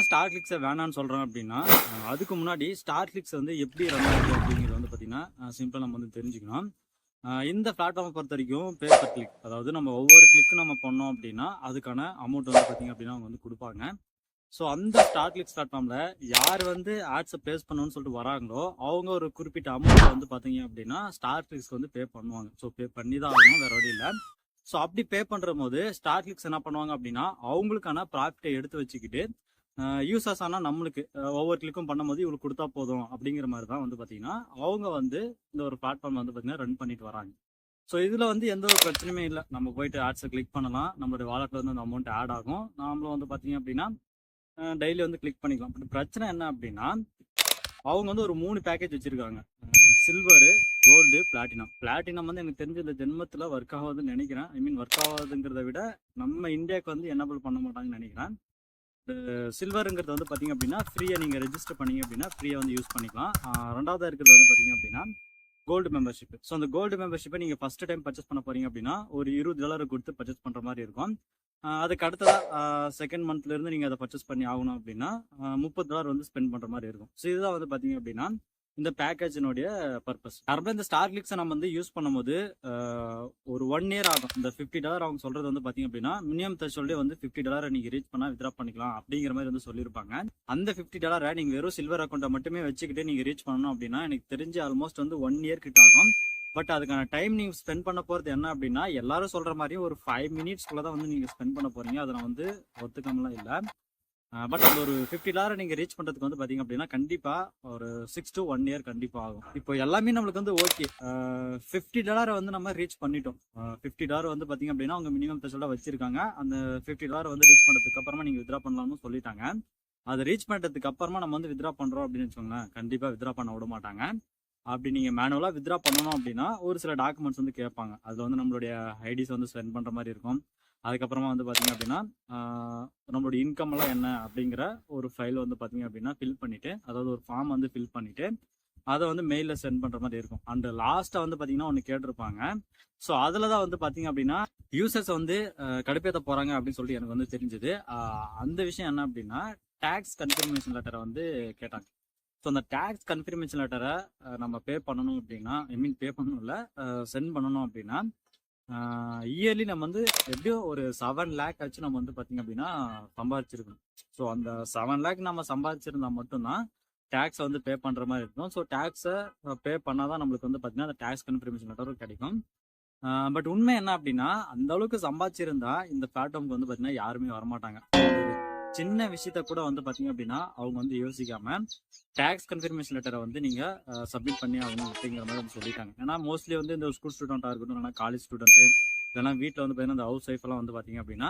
ஏன் ஸ்டார் கிளிக்ஸை வேணான்னு சொல்கிறேன் அப்படின்னா, அதுக்கு முன்னாடி ஸ்டார் கிளிக்ஸ் வந்து எப்படி ரன் ஆகுது அப்படிங்கிறது வந்து பார்த்தீங்கன்னா, சிம்பிளாக நம்ம வந்து தெரிஞ்சுக்கணும். இந்த பிளாட்ஃபார்மை பொறுத்த வரைக்கும் பே பர் கிளிக், அதாவது நம்ம ஒவ்வொரு கிளிக்கும் நம்ம பண்ணோம் அப்படின்னா அதுக்கான அமௌண்ட் வந்து பார்த்தீங்க அப்படின்னா அவங்க வந்து கொடுப்பாங்க. ஸோ அந்த ஸ்டார் கிளிக்ஸ் பிளாட்ஃபார்மில் யார் வந்து ஆட்ஸை ப்ளேஸ் பண்ணணும்னு சொல்லிட்டு வராங்களோ அவங்க ஒரு குறிப்பிட்ட அமௌண்ட் வந்து பார்த்தீங்க அப்படின்னா ஸ்டார் கிளிக்ஸ்க்கு வந்து பே பண்ணுவாங்க. ஸோ பே பண்ணி தான் ஆகணும், வேற வழி இல்லை. ஸோ அப்படி பே பண்ணுற போது ஸ்டார் கிளிக்ஸ் என்ன பண்ணுவாங்க அப்படின்னா அவங்களுக்கான ப்ராஃபிட்டை எடுத்து வச்சுக்கிட்டு யூசர்ஸ் ஆனால் நம்மளுக்கு ஒவ்வொரு கிளிக்கும் பண்ணும்போது இவங்களுக்கு கொடுத்தா போதும் அப்படிங்கிற மாதிரி தான் வந்து பார்த்தீங்கன்னா அவங்க வந்து இந்த ஒரு பிளாட்ஃபார்ம் வந்து பார்த்தீங்கன்னா ரன் பண்ணிட்டு வராங்க. ஸோ இதில் வந்து எந்த ஒரு பிரச்சனையுமே இல்லை. நம்ம போயிட்டு ஆட்ஸை கிளிக் பண்ணலாம், நம்மளுடைய வாலெட்டில் வந்து அந்த அமௌண்ட் ஆட் ஆகும், நாமளும் வந்து பார்த்தீங்க அப்படின்னா டெய்லி வந்து கிளிக் பண்ணிக்கலாம். பட் பிரச்சனை என்ன அப்படின்னா அவங்க வந்து ஒரு 3 பேக்கேஜ் வச்சுருக்காங்க. Silver, gold, platinum. பிளாட்டினம் வந்து எனக்கு தெரிஞ்ச இந்த ஜென்மத்தில் ஒர்க் ஆகாதுன்னு நினைக்கிறேன். ஐ மீன் ஒர்க் ஆகாதுங்கிறத விட நம்ம இந்தியாவுக்கு வந்து எனபிள் பண்ண மாட்டாங்கன்னு நினைக்கிறேன். சில்வருங்கிறது வந்து பார்த்தீங்க அப்படின்னா ஃப்ரீயாக நீங்கள் ரெஜிஸ்டர் பண்ணீங்க அப்படின்னா ஃப்ரீயாக வந்து யூஸ் பண்ணிக்கலாம். ரெண்டாவதாக இருக்கிறது வந்து பார்த்தீங்க அப்படின்னா கோல்டு மெம்பர்ஷிப். ஸோ அந்த கோல்டு மெம்பர்ஷிப்பை நீங்கள் ஃபஸ்ட்டு டைம் பர்ச்சேஸ் பண்ண போகிறீங்க அப்படின்னா ஒரு $20 கொடுத்து பர்ச்சேஸ் பண்ணுற மாதிரி இருக்கும். அதுக்கு அடுத்ததாக செகண்ட் மந்த்லேருந்து நீங்கள் அதை பர்ச்சேஸ் பண்ணி ஆகணும் அப்படின்னா $30 வந்து ஸ்பெண்ட் பண்ணுற மாதிரி இருக்கும். ஸோ இதுதான் வந்து பார்த்தீங்க அப்படின்னா இந்த பேக்கேஜினுடைய பர்பஸ். நார்மலாக இந்த ஸ்டார் கிளிக்ஸை நம்ம வந்து யூஸ் பண்ணும்போது ஒரு 1 இயர் ஆகும். இந்த $50 அவங்க சொல்றது வந்து பார்த்தீங்க அப்படின்னா மினிமம் த்ரெஷ்ஹோல்டே வந்து $50 நீங்கள் ரீச் பண்ணால் வித்ரா பண்ணிக்கலாம் அப்படிங்கிற மாதிரி வந்து சொல்லியிருப்பாங்க. அந்த $50 நீங்கள் வெறும் சில்வர் அக்கௌண்ட்டை மட்டுமே வச்சுக்கிட்டு நீங்கள் ரீச் பண்ணணும் அப்படின்னா எனக்கு தெரிஞ்சு ஆல்மோஸ்ட் வந்து 1 இயர் கிட்ட ஆகும். பட் அதுக்கான டைம் நீங்கள் ஸ்பெண்ட் பண்ண போகிறது என்ன அப்படின்னா எல்லாரும் சொல்கிற மாதிரியும் ஒரு 5 மினிட்ஸ்க்குள்ளே தான் வந்து நீங்கள் ஸ்பெண்ட் பண்ண போகிறீங்க. அதை நான் வந்து ஒத்துக்காமலாம் இல்லை. பட் அந்த ஒரு $50 நீங்கள் ரீச் பண்ணுறதுக்கு வந்து பார்த்தீங்க அப்படின்னா கண்டிப்பாக ஒரு 6 to 1 இயர் கண்டிப்பாக ஆகும். இப்போ எல்லாமே நம்மளுக்கு வந்து ஓகே, $50 வந்து நம்ம ரீச் பண்ணிட்டோம். $50 வந்து பார்த்தீங்க அப்படின்னா அவங்க மினிமம் த்ரெஷ்ஹோல்டாக வச்சிருக்காங்க. அந்த $50 வந்து ரீச் பண்ணுறதுக்கு அப்புறமா நீங்கள் வித்ரா பண்ணலாம்னு சொல்லிட்டாங்க. அதை ரீச் பண்ணுறதுக்கு அப்புறமா நம்ம வந்து வித்ரா பண்ணுறோம் அப்படின்னு வச்சுக்கோங்களேன், கண்டிப்பாக வித்ரா பண்ண விட மாட்டாங்க. அப்படி நீங்கள் மேனுவலாக வித்ரா பண்ணணும் அப்படின்னா ஒரு சில டாக்குமெண்ட்ஸ் வந்து கேட்பாங்க. அதில் வந்து நம்மளுடைய ஐடிஸ் வந்து சென்ட் பண்ணுற மாதிரி இருக்கும். அதுக்கப்புறமா வந்து பார்த்தீங்க அப்படின்னா நம்மளோட இன்கம் எல்லாம் என்ன அப்படிங்கிற ஒரு ஃபைல் வந்து பார்த்தீங்க அப்படின்னா ஃபில் பண்ணிவிட்டு, அதாவது ஒரு ஃபார்ம் வந்து ஃபில் பண்ணிவிட்டு அதை வந்து மெயிலில் சென்ட் பண்ணுற மாதிரி இருக்கும். அண்ட் லாஸ்ட்டாக வந்து பார்த்தீங்கன்னா ஒன்று கேட்டிருப்பாங்க. ஸோ அதில் தான் வந்து பார்த்தீங்க அப்படின்னா யூசர்ஸ் வந்து கடுப்பேற்ற போகிறாங்க அப்படின்னு சொல்லிட்டு எனக்கு வந்து தெரிஞ்சுது. அந்த விஷயம் என்ன அப்படின்னா டேக்ஸ் கன்ஃபர்மேஷன் லெட்டரை வந்து கேட்டாங்க. ஸோ அந்த டேக்ஸ் கன்ஃபர்மேஷன் லெட்டரை நம்ம பே பண்ணணும் அப்படின்னா, ஐ மீன் பே பண்ணணும் இல்லை, சென்ட் பண்ணணும் அப்படின்னா இயர்லி நம்ம வந்து எப்படியோ ஒரு 7 lakh ஆச்சு நம்ம வந்து பார்த்தீங்க அப்படின்னா சம்பாதிச்சிருக்கணும். ஸோ அந்த 7 lakh நம்ம சம்பாதிச்சிருந்தா மட்டும்தான் டேக்ஸை வந்து பே பண்ணுற மாதிரி இருக்கும். ஸோ டேக்ஸை பே பண்ணால் தான் நம்மளுக்கு வந்து பார்த்தீங்கன்னா அந்த டேக்ஸ் கன்ஃபர்மேஷன் லெட்டரும் கிடைக்கும். பட் உண்மை என்ன அப்படின்னா அந்த அளவுக்கு சம்பாதிச்சிருந்தா இந்த பிளாட்ஃபார்முக்கு வந்து பார்த்தீங்கன்னா யாருமே வரமாட்டாங்க. சின்ன விஷயத்த கூட வந்து பார்த்தீங்க அப்படின்னா அவங்க வந்து யோசிக்காம டேக்ஸ் கன்ஃபர்மேஷன் லெட்டரை வந்து நீங்கள் சப்மிட் பண்ணி ஆகணும் அப்படிங்கிற மாதிரி வந்து சொல்லிட்டாங்க. ஏன்னா மோஸ்ட்லி வந்து இந்த ஸ்கூல் ஸ்டூடெண்ட்டாக இருக்கட்டும், இல்லைனா காலேஜ் ஸ்டூடெண்ட்டு, இல்லைனா வீட்டில் வந்து பார்த்தீங்கன்னா இந்த ஹவுஸ் ஒய்ஃப் எல்லாம் வந்து பார்த்தீங்க அப்படின்னா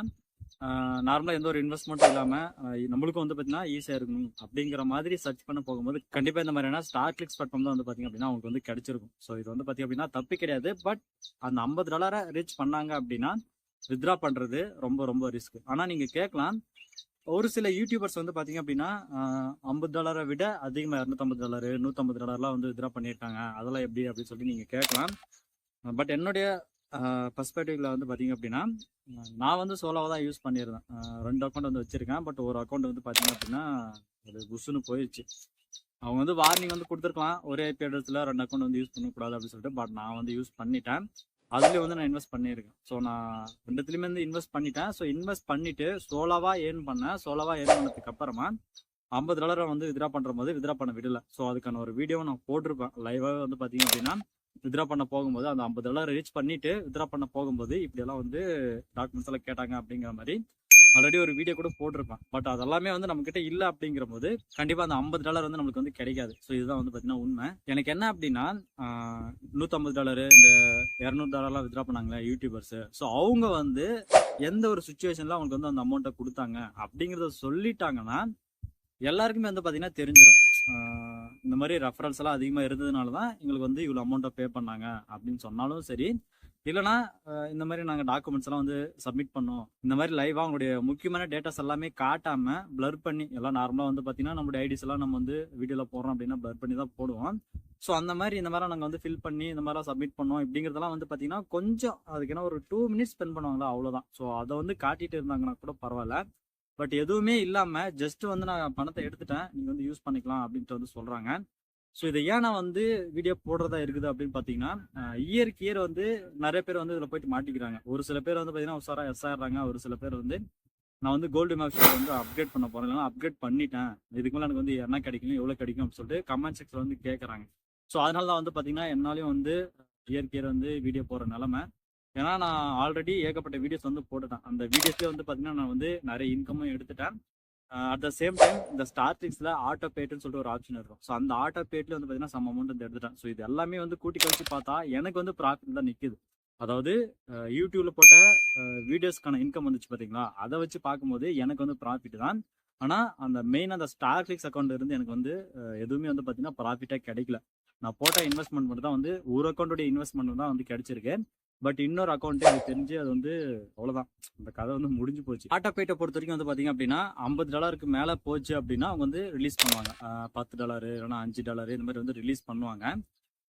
நார்மலாக எந்த ஒரு இன்வெஸ்ட்மெண்ட்டும் இல்லாமல் நம்மளுக்கும் வந்து பார்த்தீங்கன்னா ஈஸியாக இருக்கணும் அப்படிங்கிற மாதிரி சர்ச் பண்ண போகும்போது கண்டிப்பாக இந்த மாதிரியான ஸ்டார் கிளிக்ஸ் பிளாட்ஃபார்ம் தான் வந்து பார்த்தீங்க அப்படின்னா அவங்களுக்கு வந்து கிடைச்சிருக்கும். ஸோ இது வந்து பார்த்தீங்க அப்படின்னா தப்பு கிடையாது. பட் அந்த $50 ரீச் பண்ணாங்க அப்படின்னா வித்ரா பண்ணுறது ரொம்ப ரொம்ப ரிஸ்க். ஆனால் நீங்கள் கேட்கலாம், ஒரு சில யூடியூபர்ஸ் வந்து பார்த்தீங்க அப்படின்னா $50 விட அதிகமாக $250, $150 வந்து வித்ரா பண்ணிட்டாங்க, அதெல்லாம் எப்படி அப்படின்னு சொல்லி நீங்கள் கேட்கலாம். பட் என்னுடைய பர்ஸ்பெக்டிவ்ல வந்து பார்த்தீங்க அப்படின்னா நான் வந்து சோலோவாக தான் யூஸ் பண்ணியிருந்தேன். 2 அக்கௌண்ட் வந்து வச்சுருக்கேன். பட் ஒரு அக்கௌண்ட் வந்து பார்த்தீங்க அப்படின்னா அது புஷ்ஷுன்னு போயிடுச்சு. அவங்க வந்து வார்னிங் வந்து கொடுத்துருக்கலாம், ஒரே ஐபி அட்ரஸில் 2 அக்கௌண்ட் வந்து யூஸ் பண்ணக்கூடாது அப்படின்னு சொல்லிட்டு. பட் நான் வந்து யூஸ் பண்ணிட்டேன். அதுலேயே வந்து நான் இன்வெஸ்ட் பண்ணியிருக்கேன். ஸோ நான் 2துலேயுமே வந்து இன்வெஸ்ட் பண்ணிட்டேன். ஸோ இன்வெஸ்ட் பண்ணிவிட்டு சோலோவாக ஏர்ன் பண்ணேன். சோலோவாக ஏர்ன் பண்ணதுக்கு அப்புறமா $50 வந்து வித்ரா பண்ணுற போது வித்ரா பண்ண விடலை. ஸோ அதுக்கான ஒரு வீடியோவை நான் போட்டிருப்பேன் லைவாக வந்து பார்த்தீங்க அப்படின்னா வித்ரா பண்ண போகும்போது அந்த $50 ரீச் பண்ணிவிட்டு வித்ரா பண்ண போகும்போது இப்படியெல்லாம் வந்து டாக்குமெண்ட்ஸ் எல்லாம் கேட்டாங்க அப்படிங்கிற மாதிரி ஆல்ரெடி ஒரு வீடியோ கூட போட்டிருப்பேன். பட் அதெல்லாமே வந்து நம்மக்கிட்ட இல்லை அப்படிங்கிற போது கண்டிப்பாக அந்த $50 வந்து நம்மளுக்கு வந்து கிடைக்காது. ஸோ இதுதான் வந்து பார்த்தீங்கன்னா உண்மை. எனக்கு என்ன அப்படின்னா $150 இந்த $200 வித்ரா பண்ணாங்களே யூடியூபர்ஸு, ஸோ அவங்க வந்து எந்த ஒரு சுச்சுவேஷனில் அவங்களுக்கு வந்து அந்த அமௌண்ட்டை கொடுத்தாங்க அப்படிங்கிறத சொல்லிட்டாங்கன்னா எல்லாருக்குமே வந்து பார்த்தீங்கன்னா தெரிஞ்சிடும். இந்த மாதிரி ரெஃபரன்ஸ் எல்லாம் அதிகமாக இருந்ததுனால தான் எங்களுக்கு வந்து இவ்வளோ அமௌண்ட்டை பே பண்ணாங்க அப்படின்னு சொன்னாலும் சரி, இல்லைனா இந்த மாதிரி நாங்கள் டாக்குமெண்ட்ஸ் எல்லாம் வந்து சப்மிட் பண்ணோம், இந்த மாதிரி லைவாக அவங்களுடைய முக்கியமான டேட்டாஸ் எல்லாமே காட்டாமல் பிளர் பண்ணி, எல்லாம் நார்மலாக வந்து பார்த்தீங்கன்னா நம்மளுடைய ஐடிஸ் எல்லாம் நம்ம வந்து வீடியோவில் போடுறோம் அப்படின்னா பிளர் பண்ணி தான் போடுவோம். ஸோ அந்த மாதிரி இந்த மாதிரி நாங்கள் வந்து ஃபில் பண்ணி இந்த மாதிரிலாம் சப்மிட் பண்ணோம் இப்படிங்கிறதெல்லாம் வந்து பார்த்தீங்கன்னா கொஞ்சம் அதுக்கு என்ன ஒரு 2 மினிட்ஸ் ஸ்பெண்ட் பண்ணுவாங்களா, அவ்வளோதான். ஸோ அதை வந்து காட்டிட்டு இருந்தாங்கன்னா கூட பரவாயில்ல. பட் எதுவுமே இல்லாமல் ஜஸ்ட் வந்து நான் பணத்தை எடுத்துட்டேன், நீங்கள் வந்து யூஸ் பண்ணிக்கலாம் அப்படின்ட்டு வந்து சொல்கிறாங்க. ஸோ இதை ஏன் நான் வந்து வீடியோ போடுறதா இருக்குது அப்படின்னு பார்த்தீங்கன்னா, இயருக்கு இயர் வந்து நிறைய பேர் வந்து இதில் போயிட்டு மாட்டிக்கிறாங்க. ஒரு சில பேர் வந்து பார்த்தீங்கன்னா உஷாராக எஸ் ஆயிடுறாங்க. ஒரு சில பேர் வந்து நான் வந்து கோல்டு மெம்பர்ஷிப் வந்து அப்கிரேட் பண்ண போகிறேன், இல்லைனா அப்கிரேட் பண்ணிட்டேன், இதுக்கு மேலே எனக்கு வந்து என்ன கிடைக்கும், எவ்வளோ கிடைக்கும் அப்படின்னு சொல்லிட்டு கமெண்ட் செக்ஷன் வந்து கேட்குறாங்க. ஸோ அதனால தான் வந்து பார்த்தீங்கன்னா என்னாலையும் வந்து இயருக்கு இயர் வந்து வீடியோ போடுற நிலமை. ஏன்னா நான் ஆல்ரெடி ஏகப்பட்ட வீடியோஸ் வந்து போட்டுட்டேன். அந்த வீடியோஸ்லேயே வந்து பார்த்தீங்கன்னா நான் வந்து நிறைய இன்கமும் எடுத்துட்டேன். அட் த சேம் டைம் இந்த ஸ்டார்டிங்ஸில் ஆட்டோ பேட்டுன்னு சொல்லிட்டு ஒரு ஆப்ஷன் இருக்கும். ஸோ அந்த ஆட்டோ பேட்டில் வந்து பார்த்தீங்கன்னா சம் அமௌண்ட் வந்து எடுத்துட்டேன். ஸோ இது எல்லாமே வந்து கூட்டி கழிச்சு பார்த்தா எனக்கு வந்து ப்ராஃபிட் தான் நிற்குது. அதாவது யூடியூப்ல போட்ட வீடியோஸ்க்கான இன்கம் வந்துச்சு பார்த்தீங்களா, அதை வச்சு பார்க்கும்போது எனக்கு வந்து ப்ராஃபிட் தான். ஆனால் அந்த மெயின் அந்த ஸ்டார் கிளிக்ஸ் அக்கௌண்ட் இருந்து எனக்கு வந்து எதுவுமே வந்து பார்த்தீங்கன்னா ப்ராஃபிட்டாக கிடைக்கல. நான் போட்ட இன்வெஸ்ட்மெண்ட் மட்டும் தான் வந்து ஒரு அக்கௌண்ட்டுடைய இன்வெஸ்ட்மெண்ட் தான் வந்து கிடைச்சிருக்கு. பட் இன்னொரு அக்கௌண்ட்டே எனக்கு தெரிஞ்சு அது வந்து அவ்வளோதான், அந்த கதை வந்து முடிஞ்சு போச்சு. ஆட்டோபேட்டை பொறுத்த வரைக்கும் வந்து பார்த்தீங்க அப்படின்னா $50 மேலே போச்சு அப்படின்னா அவங்க வந்து ரிலீஸ் பண்ணுவாங்க. $10 இல்லைனா $5 இந்த மாதிரி வந்து ரிலீஸ் பண்ணுவாங்க.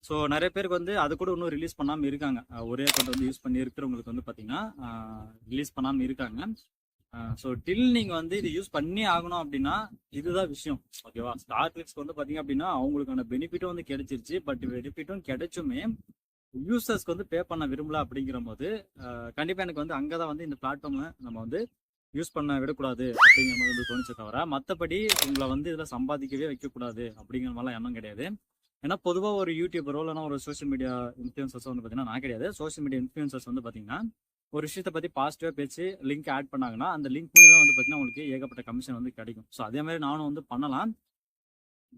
ஸோ நிறைய பேருக்கு வந்து அது கூட இன்னும் ரிலீஸ் பண்ணாமல் இருக்காங்க. ஒரே அக்கௌண்ட் வந்து யூஸ் பண்ணி இருக்கிறவங்களுக்கு வந்து பார்த்தீங்கன்னா ரிலீஸ் பண்ணாமல் இருக்காங்க. ஸோ டில் நீங்கள் வந்து இது யூஸ் பண்ணி ஆகணும் அப்படின்னா இதுதான் விஷயம், ஓகேவா. ஸ்டார் கிளிக்ஸ்க்கு வந்து பார்த்தீங்க அப்படின்னா அவங்களுக்கான பெனிஃபிட்டும் வந்து கிடைச்சிருச்சு. பட் பெனிஃபிட்டும் கிடைச்சுமே யூசர்ஸ்க்கு வந்து பே பண்ண விரும்பல அப்படிங்கிற போது கண்டிப்பாக எனக்கு வந்து அங்கே தான் வந்து இந்த பிளாட்ஃபார்மை நம்ம வந்து யூஸ் பண்ண விடக்கூடாது அப்படிங்கிற மாதிரி வந்து தோணுச்சு தவிர, மற்றபடி உங்களை வந்து இதில் சம்பாதிக்கவே வைக்கக்கூடாது அப்படிங்கிற மாதிரிலாம் எண்ணம் கிடையாது. ஏன்னா பொதுவாக ஒரு யூடியூபரோ இல்லைனா ஒரு சோஷியல் மீடியா இன்ஃப்ளூயன்சர்ஸோ வந்து பார்த்தீங்கன்னா நான் கிடையாது. சோஷியல் மீடியா இன்ஃப்ளூயன்சர்ஸ் வந்து பார்த்தீங்கன்னா ஒரு விஷயத்தை பற்றி பாசிட்டிவாக பேசி லிங்க் ஆட் பண்ணாங்கன்னா அந்த லிங்க் மூலியமாக வந்து பார்த்தீங்கன்னா உங்களுக்கு ஏகப்பட்ட கமிஷன் வந்து கிடைக்கும். ஸோ அதே மாதிரி நானும் வந்து பண்ணலாம்.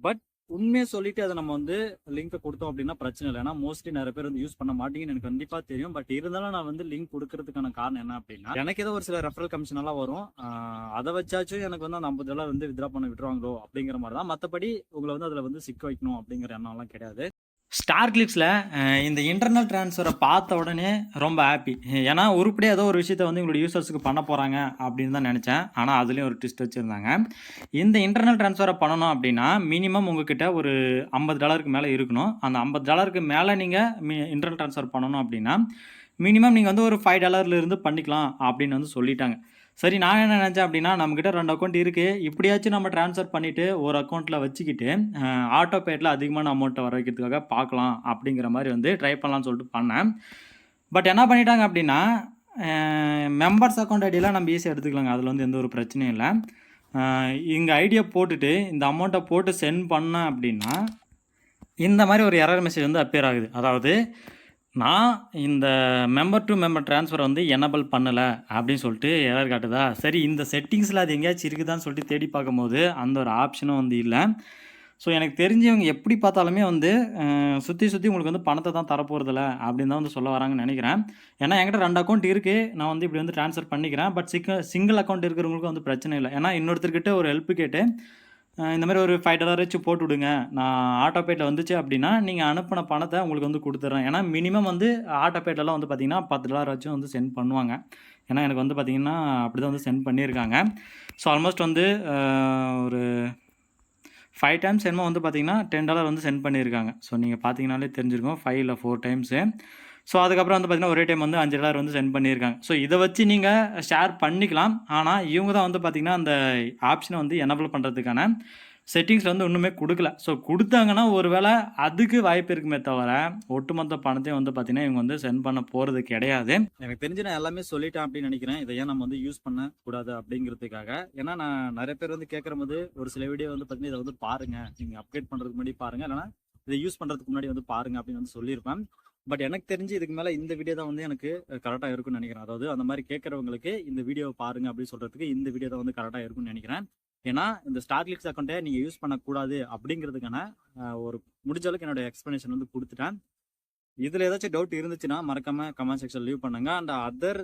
பட் உண்மையை சொல்லிட்டு அதை நம்ம வந்து லிங்க்கை கொடுத்தோம் அப்படின்னா பிரச்சனை இல்லை. ஏன்னா மோஸ்ட்லி நிறைய பேர் வந்து யூஸ் பண்ண மாட்டீங்கன்னு எனக்கு கண்டிப்பாக தெரியும். பட் இருந்தாலும் நான் வந்து லிங்க் கொடுக்கறதுக்கான காரணம் என்ன அப்படின்னா, எனக்கு ஏதோ ஒரு சில ரெஃபரல் கமிஷன் எல்லாம் வரும். அதை வச்சாச்சும் எனக்கு வந்து அந்த $50 வந்து வித்ரா பண்ண விட்டுருவாங்களோ அப்படிங்கிற மாதிரி தான். மற்றபடி உங்களை வந்து அதில் வந்து சிக்க வைக்கணும் அப்படிங்கிற எண்ணம்லாம் கிடையாது. ஸ்டார் கிளிக்ஸில் இந்த இன்டர்னல் ட்ரான்ஸ்ஃபரை பார்த்த உடனே ரொம்ப ஹாப்பி. ஏன்னா உருப்படியாக ஏதோ ஒரு விஷயத்த வந்து உங்களுடைய யூசர்ஸுக்கு பண்ண போகிறாங்க அப்படின்னு தான் நினச்சேன். ஆனால் அதுலேயும் ஒரு ட்விஸ்ட் வச்சுருந்தாங்க. இந்த இன்டர்னல் ட்ரான்ஸ்ஃபரை பண்ணணும் அப்படின்னா மினிமம் உங்ககிட்ட ஒரு $50 மேலே இருக்கணும். அந்த $50 மேலே நீங்கள் இன்டர்னல் ட்ரான்ஸ்ஃபர் பண்ணணும் அப்படின்னா மினிமம் நீங்கள் வந்து ஒரு $5 பண்ணிக்கலாம் அப்படின்னு வந்து சொல்லிட்டாங்க. சரி, நான் என்ன நினச்சேன் அப்படின்னா, நம்மக்கிட்ட 2 அக்கௌண்ட் இருக்குது, இப்படியாச்சும் நம்ம ட்ரான்ஸ்ஃபர் பண்ணிவிட்டு ஒரு அக்கௌண்ட்டில் வச்சுக்கிட்டு ஆட்டோ பேட்டில் அதிகமான அமௌண்ட்டை வர வைக்கிறதுக்காக பார்க்கலாம் அப்படிங்கிற மாதிரி வந்து ட்ரை பண்ணலான்னு சொல்லிட்டு பண்ணேன். பட் என்ன பண்ணிட்டாங்க அப்படின்னா, மெம்பர்ஸ் அக்கௌண்ட் ஐடியெலாம் நம்ம ஈஸியாக எடுத்துக்கலாங்க, அதில் வந்து எந்த ஒரு பிரச்சனையும் இல்லை. இங்கே ஐடியா போட்டுட்டு இந்த அமௌண்ட்டை போட்டு சென்ட் பண்ணேன் அப்படின்னா இந்த மாதிரி ஒரு எரர் மெசேஜ் வந்து அப்பியர் ஆகுது. அதாவது நான் இந்த மெம்பர் டு மெம்பர் ட்ரான்ஸ்ஃபர் வந்து எனபிள் பண்ணலை அப்படின்னு சொல்லிட்டு எரர் காட்டுதா. சரி, இந்த செட்டிங்ஸில் அது எங்கேயாச்சும் இருக்குதான்னு சொல்லிட்டு தேடி பார்க்கும்போது அந்த ஒரு ஆப்ஷனும் வந்து இல்லை. ஸோ எனக்கு தெரிஞ்சவங்க எப்படி பார்த்தாலுமே வந்து சுற்றி உங்களுக்கு வந்து பணத்தை தான் தரப்போகிறதில்ல அப்படின்னு தான் வந்து சொல்ல வராங்கன்னு நினைக்கிறேன். ஏன்னா என்கிட்ட 2 அக்கௌண்ட் இருக்குது, நான் வந்து இப்படி வந்து ட்ரான்ஸ்ஃபர் பண்ணிக்கிறேன். பட் சிங்கிள் அக்கௌண்ட் இருக்கிறவங்களுக்கு வந்து பிரச்சனை இல்லை. ஏன்னா இன்னொருத்தர்கிட்ட ஒரு ஹெல்ப் கேட்டு இந்த மாதிரி ஒரு $5 போட்டு விடுங்க, நான் ஆட்டோபேட்டில் வந்துச்சு அப்படின்னா நீங்கள் அனுப்பின பணத்தை உங்களுக்கு வந்து கொடுத்துட்றேன். ஏன்னா மினிமம் வந்து ஆட்டோபேட்லலாம் வந்து பார்த்திங்கன்னா $10 வந்து சென்ட் பண்ணுவாங்க. ஏன்னா எனக்கு வந்து பார்த்திங்கன்னா அப்படி தான் வந்து சென்ட் பண்ணியிருக்காங்க. ஸோ ஆல்மோஸ்ட் வந்து ஒரு 5 டைம்ஸ் என்னமோ வந்து பார்த்திங்கன்னா $10 வந்து சென்ட் பண்ணியிருக்காங்க. ஸோ நீங்கள் பார்த்தீங்கனாலே தெரிஞ்சிருக்கும், 5 இல்லை 4 டைம்ஸு. ஸோ அதுக்கப்புறம் வந்து பார்த்திங்கன்னா ஒரே டைம் வந்து $5 வந்து சென்ட் பண்ணியிருக்காங்க. ஸோ இதை வச்சு நீங்கள் ஷேர் பண்ணிக்கலாம். ஆனால் இவங்க தான் வந்து பார்த்திங்கன்னா அந்த ஆப்ஷனை வந்து எனபிள் பண்ணுறதுக்கான செட்டிங்ஸில் வந்து ஒன்றுமே கொடுக்கல. ஸோ கொடுத்தாங்கன்னா ஒரு வேளை அதுக்கு வாய்ப்பு இருக்குமே தவிர ஒட்டுமொத்த பணத்தையும் வந்து பார்த்திங்கன்னா இவங்க வந்து சென்ட் பண்ண போகிறது கிடையாது. எனக்கு தெரிஞ்சு நான் எல்லாமே சொல்லிட்டேன் அப்படின்னு நினைக்கிறேன். இதை ஏன் நம்ம வந்து யூஸ் பண்ணக்கூடாது அப்படிங்கிறதுக்காக. ஏன்னா நான் நிறைய பேர் வந்து கேட்குற போது ஒரு சில வீடியோ வந்து பார்த்திங்கன்னா இதை வந்து பாருங்கள், நீங்கள் அப்டேட் பண்ணுறதுக்கு முன்னாடி பாருங்கள், இல்லைனா இதை யூஸ் பண்ணுறதுக்கு முன்னாடி வந்து பாருங்கள் அப்படின்னு வந்து சொல்லியிருப்பேன். பட் எனக்கு தெரிஞ்சு இதுக்கு மேலே இந்த வீடியோ தான் வந்து எனக்கு கரெக்டாக இருக்கும்னு நினைக்கிறேன். அதாவது அந்த மாதிரி கேட்குறவங்களுக்கு இந்த வீடியோ பாருங்கள் அப்படின்னு சொல்கிறதுக்கு இந்த வீடியோ தான் வந்து கரெக்டாக இருக்கும்னு நினைக்கிறேன். ஏன்னா இந்த ஸ்டார் கிளிக்ஸ் அக்கௌண்ட்டை நீங்கள் யூஸ் பண்ணக்கூடாது அப்படிங்கிறதுக்கான ஒரு முடிஞ்ச அளவுக்கு என்னோட எக்ஸ்ப்ளனேஷன் வந்து கொடுத்துட்டேன். இதில் ஏதாச்சும் டவுட் இருந்துச்சுன்னா மறக்காமல் கமெண்ட் செக்ஷன் லீவ் பண்ணுங்கள். அண்ட் அதர்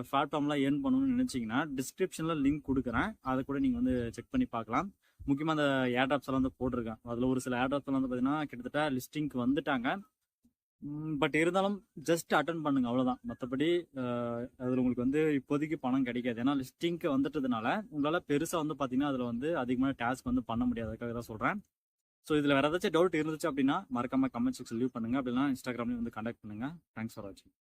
பிளாட்ஃபார்ம்லாம் ஏர்ன் பண்ணணும்னு நினச்சிங்கன்னா டிஸ்கிரிப்ஷனில் லிங்க் கொடுக்குறேன், அதை கூட நீங்கள் வந்து செக் பண்ணி பார்க்கலாம். முக்கியமாக அந்த ஏர்ட்ராப்ஸ் எல்லாம் வந்து போட்டிருக்கேன். அதில் ஒரு சில ஏர்ட்ராப்ஸ் எல்லாம் வந்து பார்த்தீங்கன்னா கிட்டத்தட்ட லிஸ்டிங்க்கு வந்துட்டாங்க. பட் இருந்தாலும் ஜஸ்ட் அட்டன் பண்ணுங்க, அவ்வளோதான். மற்றபடி அதில் உங்களுக்கு வந்து இப்போதைக்கு பணம் கிடைக்காது. ஏன்னா லிஸ்டிங்க்கு வந்துட்டதுனால உங்களால் பெருசாக வந்து பார்த்தீங்கன்னா அதில் வந்து அதிகமான டாஸ்க் வந்து பண்ண முடியாது. அதுக்காக தான் சொல்கிறேன். ஸோ இதில் வேறு ஏதாச்சும் டவுட் இருந்துச்சு அப்படின்னா மறக்காமல் கமெண்ட் செக்ஷன் லீவ் பண்ணுங்கள். அப்படின்னா இன்ஸ்டாகிராம்லேயும் வந்து கான்டாக்ட் பண்ணுங்கள். தேங்க்ஸ் ஃபார் வாட்சிங்.